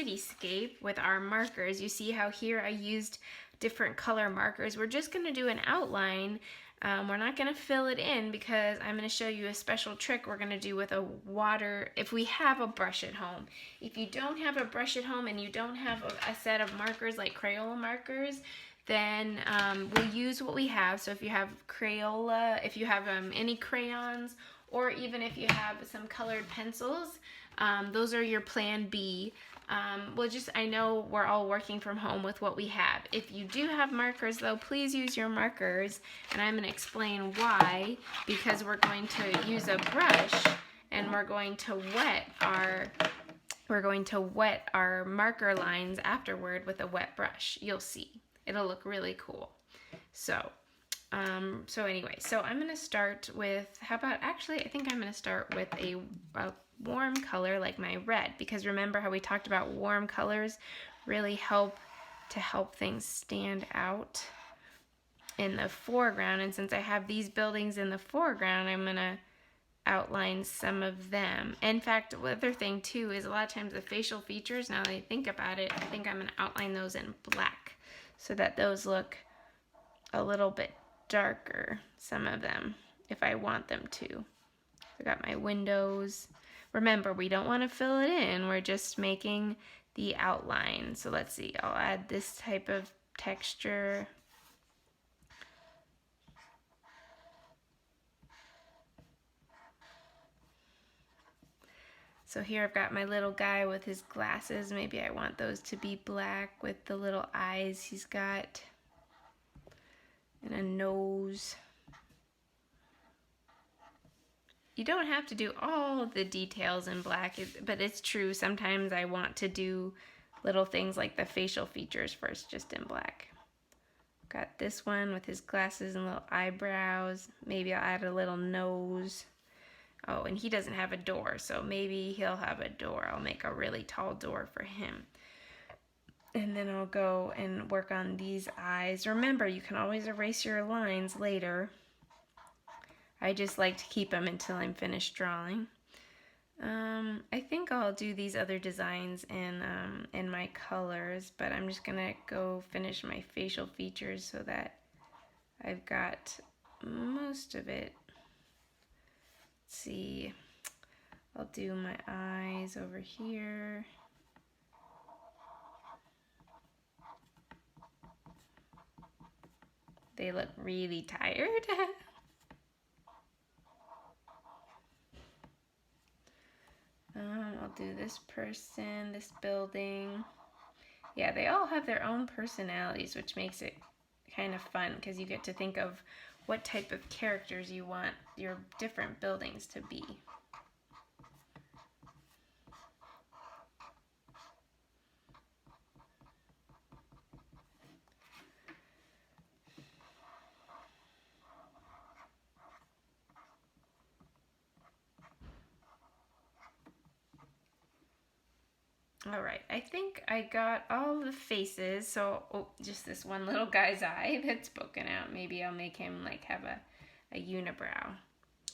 cityscape with our markers. You see how here I used different color markers. We're just going to do an outline. We're not going to fill it in because I'm going to show you a special trick we're going to do with a water, if we have a brush at home. If you don't have a brush at home and you don't have a set of markers like Crayola markers, then we'll use what we have. So if you have Crayola, if you have any crayons, or even if you have some colored pencils, those are your plan B. I know we're all working from home with what we have. If you do have markers though, please use your markers, and I'm going to explain why, because we're going to use a brush and we're going to wet our marker lines afterward with a wet brush. You'll see. It'll look really cool. So anyway, I'm going to start with, I think I'm going to start with a warm color like my red, because remember how we talked about warm colors really help things stand out in the foreground. And since I have these buildings in the foreground, I'm going to outline some of them. In fact, the other thing too is a lot of times the facial features, now that I think about it, I think I'm going to outline those in black so that those look a little bit darker, some of them, if I want them to. I got my windows. Remember, we don't want to fill it in. We're just making the outline. So let's see. I'll add this type of texture. So here I've got my little guy with his glasses. Maybe I want those to be black with the little eyes he's got and a nose. You don't have to do all of the details in black, but it's true. Sometimes I want to do little things like the facial features first, just in black. Got this one with his glasses and little eyebrows. Maybe I'll add a little nose. Oh, and he doesn't have a door, so maybe he'll have a door. I'll make a really tall door for him. And then I'll go and work on these eyes. Remember, you can always erase your lines later. I just like to keep them until I'm finished drawing. I think I'll do these other designs in my colors, but I'm just gonna go finish my facial features so that I've got most of it. Let's see, I'll do my eyes over here. They look really tired. I'll do this person, this building. Yeah, they all have their own personalities, which makes it kind of fun because you get to think of what type of characters you want your different buildings to be. All right, I think I got all the faces, so just this one little guy's eye that's poking out. Maybe I'll make him like have a unibrow.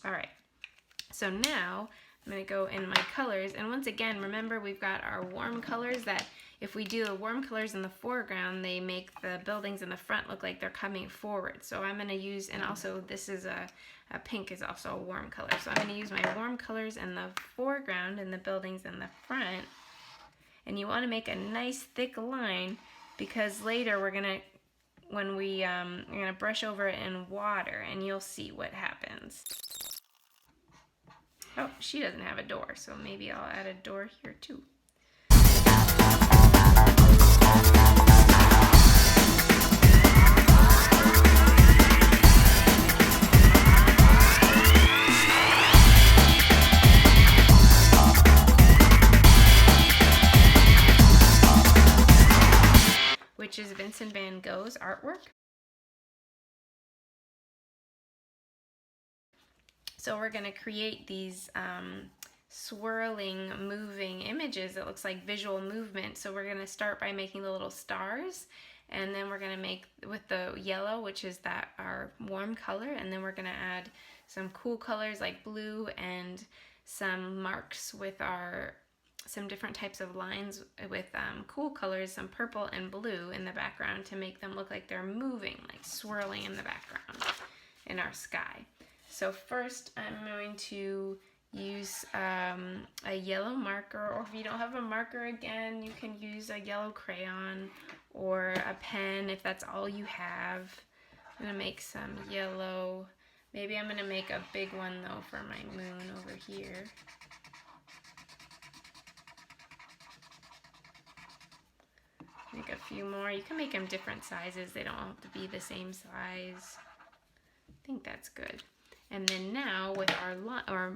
All right, so now I'm gonna go in my colors, and once again, remember we've got our warm colors that if we do the warm colors in the foreground, they make the buildings in the front look like they're coming forward. So I'm gonna use, and also this is a pink is also a warm color. So I'm gonna use my warm colors in the foreground and the buildings in the front. And you want to make a nice thick line because later we're gonna, when we're gonna brush over it in water, and you'll see what happens. Oh, she doesn't have a door, so maybe I'll add a door here too. Which is Vincent van Gogh's artwork. So we're going to create these swirling, moving images that looks like visual movement. So we're going to start by making the little stars, and then we're going to make with the yellow, which is our warm color, and then we're going to add some cool colors like blue and some marks with our some different types of lines with cool colors, some purple and blue in the background to make them look like they're moving, like swirling in the background in our sky. So first I'm going to use a yellow marker, or if you don't have a marker, again, you can use a yellow crayon or a pen if that's all you have. I'm gonna make some yellow. Maybe I'm gonna make a big one though for my moon over here. Make a few more. You can make them different sizes. They don't have to be the same size. I think that's good. And then now with our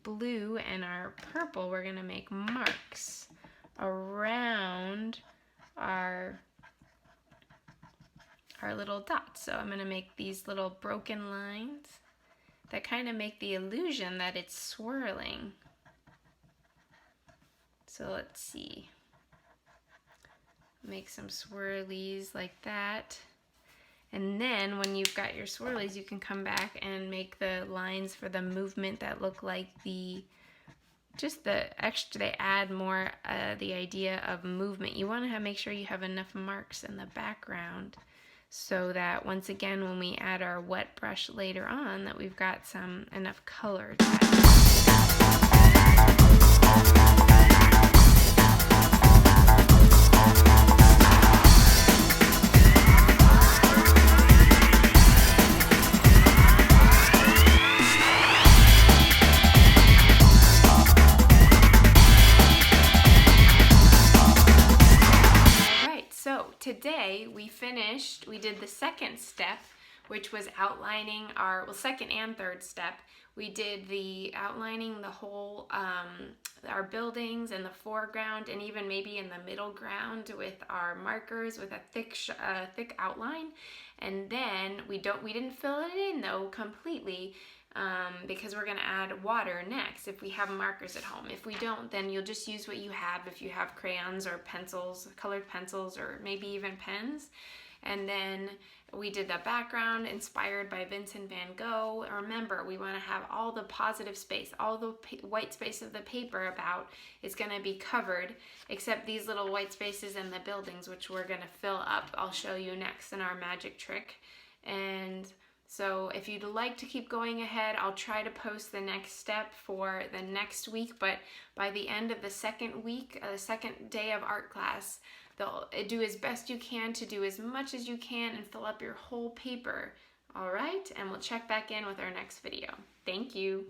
blue and our purple, we're gonna make marks around our little dots. So I'm gonna make these little broken lines that kind of make the illusion that it's swirling. So let's see. Make some swirlies like that. And then when you've got your swirlies, you can come back and make the lines for the movement that look like they add more the idea of movement. You want to make sure you have enough marks in the background so that once again, when we add our wet brush later on, that we've got enough color to add. Today we did the second step, which was outlining second and third step. We did the outlining the whole, our buildings in the foreground and even maybe in the middle ground with our markers with a thick outline. And then we didn't fill it in though completely. Because we're going to add water next if we have markers at home. If we don't, then you'll just use what you have if you have crayons or pencils, colored pencils, or maybe even pens. And then we did the background inspired by Vincent van Gogh. Remember, we want to have all the positive space, all the white space of the paper is going to be covered, except these little white spaces in the buildings, which we're going to fill up. I'll show you next in our magic trick. And so if you'd like to keep going ahead, I'll try to post the next step for the next week, but by the end of the second week, the second day of art class, do as best you can to do as much as you can and fill up your whole paper. All right, and we'll check back in with our next video. Thank you.